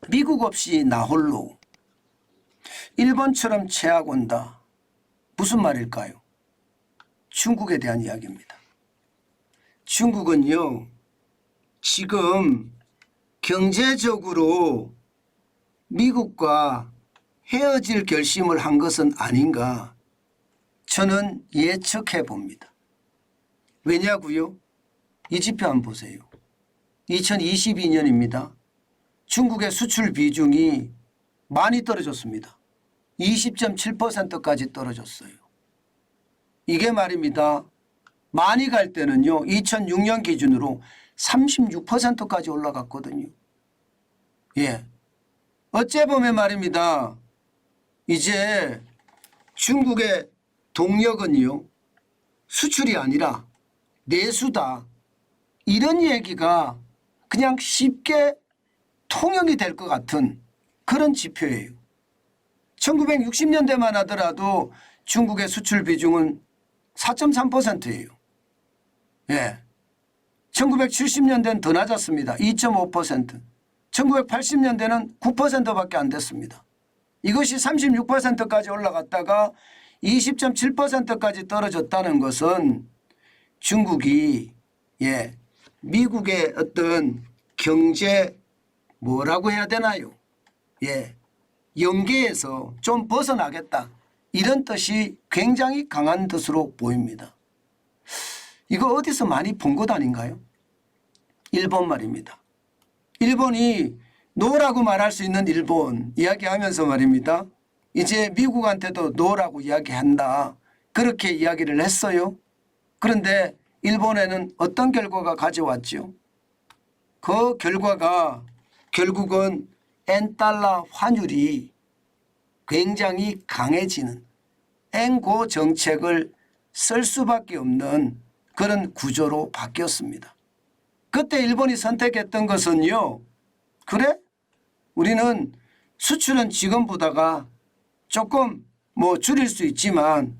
미국 없이 나 홀로 일본처럼 최악 온다. 무슨 말일까요? 중국에 대한 이야기입니다. 중국은요, 지금 경제적으로 미국과 헤어질 결심을 한 것은 아닌가 저는 예측해 봅니다. 왜냐고요? 이 지표 한번 보세요. 2022년입니다. 중국의 수출 비중이 많이 떨어졌습니다. 20.7%까지 떨어졌어요. 이게 말입니다. 많이 갈 때는요, 2006년 기준으로 36%까지 올라갔거든요. 예. 어째 보면 말입니다. 이제 중국의 동력은요, 수출이 아니라 내수다. 이런 얘기가 그냥 쉽게 통용이 될 것 같은 그런 지표예요. 1960년대만 하더라도 중국의 수출 비중은 4.3%예요. 예. 1970년대는 더 낮았습니다. 2.5%. 1980년대는 9%밖에 안 됐습니다. 이것이 36%까지 올라갔다가 20.7%까지 떨어졌다는 것은 중국이 미국의 어떤 경제 뭐라고 해야 되나요? 연계에서 좀 벗어나겠다. 이런 뜻이 굉장히 강한 뜻으로 보입니다. 이거 어디서 많이 본 것 아닌가요? 일본 말입니다. 일본이 노라고 말할 수 있는 일본 이야기하면서 말입니다. 이제 미국한테도 노라고 이야기한다. 그렇게 이야기를 했어요. 그런데 일본에는 어떤 결과가 가져왔죠? 그 결과가 결국은 엔달러 환율이 굉장히 강해지는 엔고 정책을 쓸 수밖에 없는 그런 구조로 바뀌었습니다. 그때 일본이 선택했던 것은요. 그래? 우리는 수출은 지금보다가 조금 줄일 수 있지만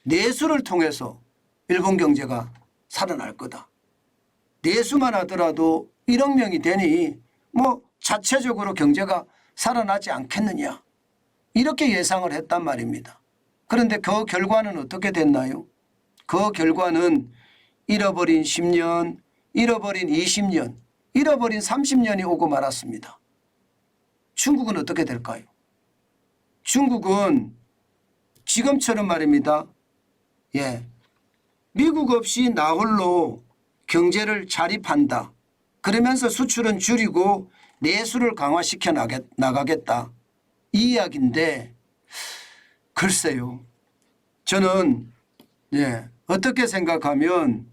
내수를 통해서 일본 경제가 살아날 거다. 내수만 하더라도 1억 명이 되니 자체적으로 경제가 살아나지 않겠느냐. 이렇게 예상을 했단 말입니다. 그런데 그 결과는 어떻게 됐나요? 그 결과는 잃어버린 10년, 잃어버린 20년, 잃어버린 30년이 오고 말았습니다. 중국은 어떻게 될까요? 중국은 지금처럼 말입니다. 미국 없이 나 홀로 경제를 자립한다. 그러면서 수출은 줄이고 내수를 강화시켜 나가겠다. 이 이야기인데 글쎄요. 저는 어떻게 생각하면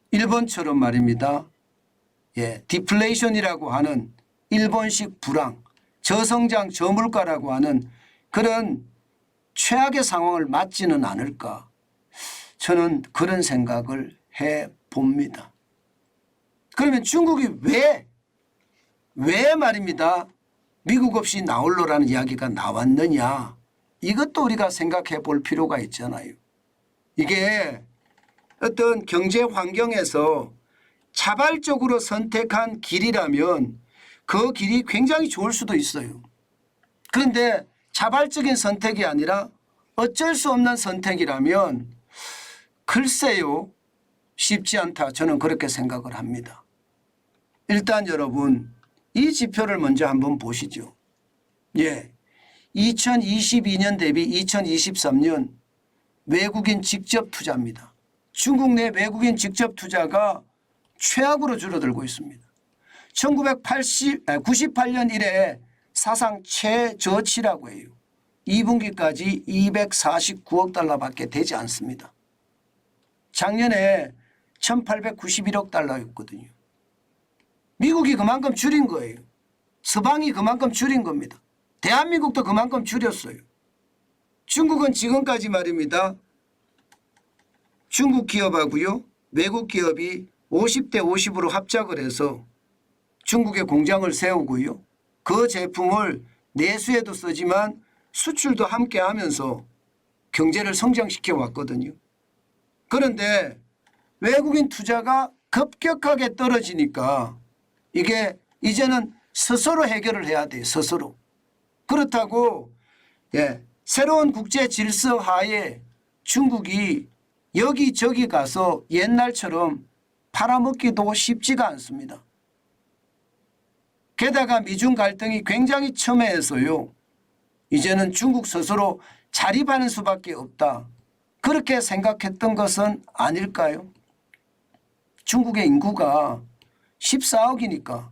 일본처럼 말입니다. 디플레이션이라고 하는 일본식 불황, 저성장 저물가라고 하는 그런 최악의 상황을 맞지는 않을까. 저는 그런 생각을 해봅니다. 그러면 중국이 왜 말입니다. 미국 없이 나 홀로라는 이야기가 나왔느냐. 이것도 우리가 생각해 볼 필요가 있잖아요. 이게 어떤 경제 환경에서 자발적으로 선택한 길이라면 그 길이 굉장히 좋을 수도 있어요. 그런데 자발적인 선택이 아니라 어쩔 수 없는 선택이라면 글쎄요. 쉽지 않다. 저는 그렇게 생각을 합니다. 일단 여러분 이 지표를 먼저 한번 보시죠. 2022년 대비 2023년 외국인 직접 투자입니다. 중국 내 외국인 직접 투자가 최악으로 줄어들고 있습니다. 1998년 이래 사상 최저치라고 해요. 2분기까지 249억 달러밖에 되지 않습니다. 작년에 1891억 달러였거든요. 미국이 그만큼 줄인 거예요. 서방이 그만큼 줄인 겁니다. 대한민국도 그만큼 줄였어요. 중국은 지금까지 말입니다. 중국 기업하고요. 외국 기업이 50대 50으로 합작을 해서 중국에 공장을 세우고요. 그 제품을 내수에도 쓰지만 수출도 함께 하면서 경제를 성장시켜 왔거든요. 그런데 외국인 투자가 급격하게 떨어지니까 이게 이제는 스스로 해결을 해야 돼요. 스스로. 그렇다고 새로운 국제 질서 하에 중국이 여기저기 가서 옛날처럼 팔아먹기도 쉽지가 않습니다. 게다가 미중 갈등이 굉장히 첨예해서요. 이제는 중국 스스로 자립하는 수밖에 없다. 그렇게 생각했던 것은 아닐까요? 중국의 인구가 14억이니까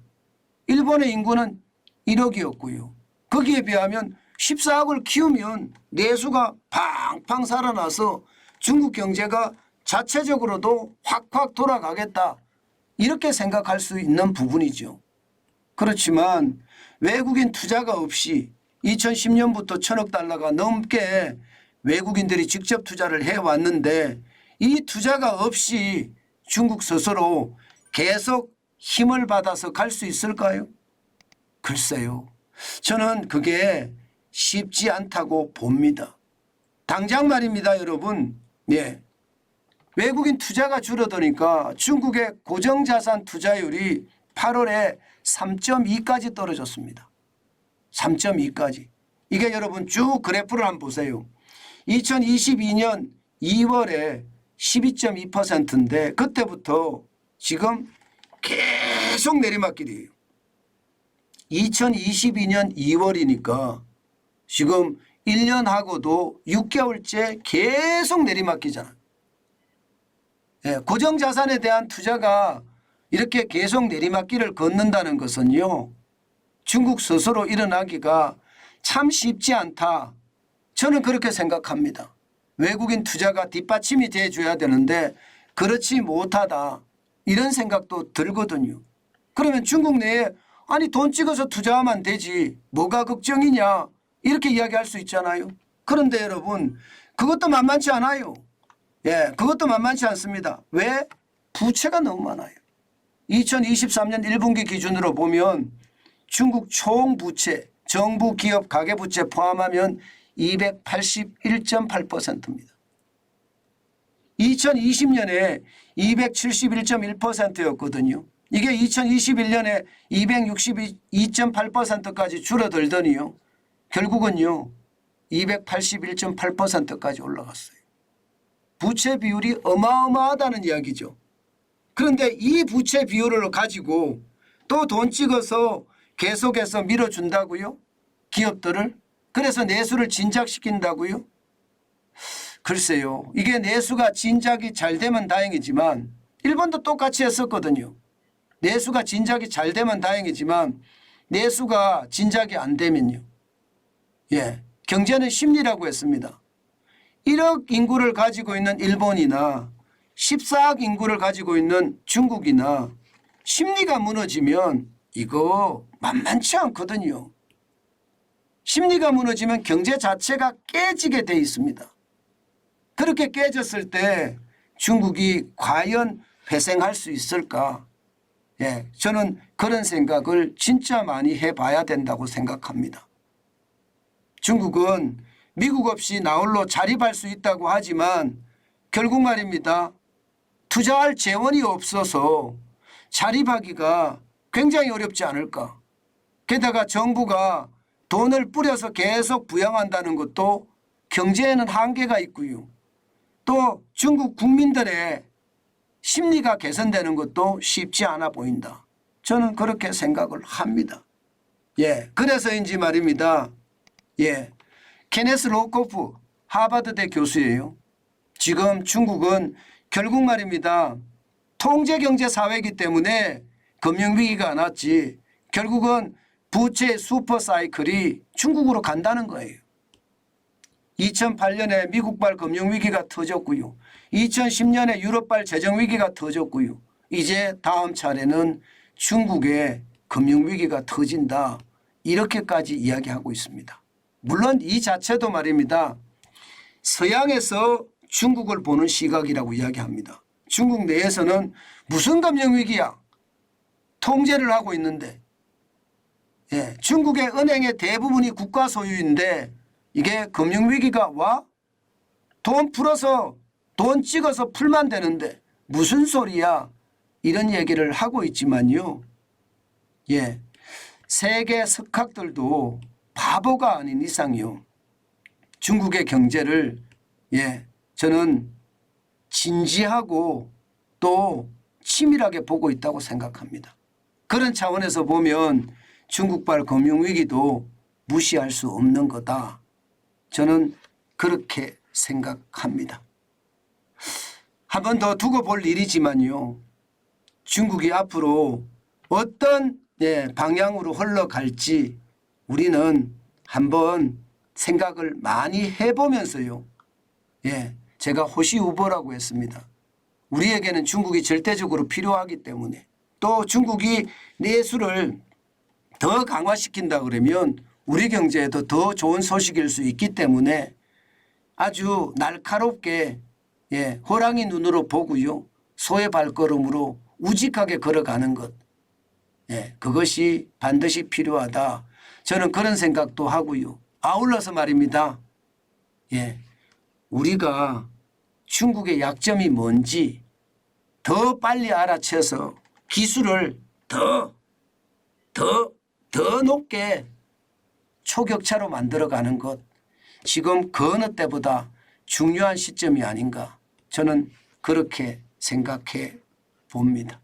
일본의 인구는 1억이었고요. 거기에 비하면 14억을 키우면 내수가 팡팡 살아나서 중국 경제가 자체적으로도 확확 돌아가겠다. 이렇게 생각할 수 있는 부분이죠. 그렇지만 외국인 투자가 없이 2010년부터 1,000억 달러가 넘게 외국인들이 직접 투자를 해왔는데 이 투자가 없이 중국 스스로 계속 힘을 받아서 갈 수 있을까요? 글쎄요. 저는 그게 쉽지 않다고 봅니다. 당장 말입니다, 여러분. 외국인 투자가 줄어드니까 중국의 고정자산 투자율이 8월에 3.2까지 떨어졌습니다. 3.2까지. 이게 여러분 쭉 그래프를 한번 보세요. 2022년 2월에 12.2%인데 그때부터 지금 계속 내리막길이에요. 2022년 2월이니까 지금 1년하고도 6개월째 계속 내리막기잖아요. 고정자산에 대한 투자가 이렇게 계속 내리막길을 걷는다는 것은요. 중국 스스로 일어나기가 참 쉽지 않다. 저는 그렇게 생각합니다. 외국인 투자가 뒷받침이 돼줘야 되는데 그렇지 못하다. 이런 생각도 들거든요. 그러면 중국 내에 아니 돈 찍어서 투자하면 되지. 뭐가 걱정이냐. 이렇게 이야기할 수 있잖아요. 그런데 여러분 그것도 만만치 않아요. 그것도 만만치 않습니다. 왜? 부채가 너무 많아요. 2023년 1분기 기준으로 보면 중국 총 부채, 정부 기업 가계부채 포함하면 281.8%입니다. 2020년에 271.1%였거든요. 이게 2021년에 262.8%까지 줄어들더니요. 결국은요. 281.8%까지 올라갔어요. 부채 비율이 어마어마하다는 이야기죠. 그런데 이 부채 비율을 가지고 또 돈 찍어서 계속해서 밀어준다고요? 기업들을? 그래서 내수를 진작시킨다고요? 글쎄요. 이게 내수가 진작이 잘 되면 다행이지만 일본도 똑같이 했었거든요. 내수가 진작이 잘 되면 다행이지만 내수가 진작이 안 되면요. 경제는 심리라고 했습니다. 1억 인구를 가지고 있는 일본이나 14억 인구를 가지고 있는 중국이나 심리가 무너지면 이거 만만치 않거든요. 심리가 무너지면 경제 자체가 깨지게 돼 있습니다. 그렇게 깨졌을 때 중국이 과연 회생할 수 있을까? 저는 그런 생각을 진짜 많이 해봐야 된다고 생각합니다. 중국은 미국 없이 나홀로 자립할 수 있다고 하지만 결국 말입니다. 투자할 재원이 없어서 자립하기가 굉장히 어렵지 않을까. 게다가 정부가 돈을 뿌려서 계속 부양한다는 것도 경제에는 한계가 있고요. 또 중국 국민들의 심리가 개선되는 것도 쉽지 않아 보인다. 저는 그렇게 생각을 합니다. 그래서인지 말입니다. 케네스 로코프 하버드대 교수예요. 지금 중국은 결국 말입니다. 통제경제사회이기 때문에 금융위기가 났지 결국은 부채 슈퍼사이클이 중국으로 간다는 거예요. 2008년에 미국발 금융위기가 터졌고요. 2010년에 유럽발 재정위기가 터졌고요. 이제 다음 차례는 중국의 금융위기가 터진다. 이렇게까지 이야기하고 있습니다. 물론 이 자체도 말입니다. 서양에서 중국을 보는 시각이라고 이야기합니다. 중국 내에서는 무슨 금융위기야? 통제를 하고 있는데 중국의 은행의 대부분이 국가 소유인데 이게 금융위기가 와? 돈 풀어서 돈 찍어서 풀면 되는데 무슨 소리야? 이런 얘기를 하고 있지만요. 세계 석학들도 바보가 아닌 이상요. 중국의 경제를 저는 진지하고 또 치밀하게 보고 있다고 생각합니다. 그런 차원에서 보면 중국발 금융위기도 무시할 수 없는 거다. 저는 그렇게 생각합니다. 한 번 더 두고 볼 일이지만요. 중국이 앞으로 어떤 방향으로 흘러갈지 우리는 한번 생각을 많이 해보면서요. 제가 호시우보라고 했습니다. 우리에게는 중국이 절대적으로 필요하기 때문에 또 중국이 내수를 더 강화시킨다 그러면 우리 경제에도 더 좋은 소식일 수 있기 때문에 아주 날카롭게 호랑이 눈으로 보고요. 소의 발걸음으로 우직하게 걸어가는 것. 그것이 반드시 필요하다. 저는 그런 생각도 하고요. 아울러서 말입니다. 우리가 중국의 약점이 뭔지 더 빨리 알아채서 기술을 더 높게 초격차로 만들어가는 것. 지금 그 어느 때보다 중요한 시점이 아닌가. 저는 그렇게 생각해 봅니다.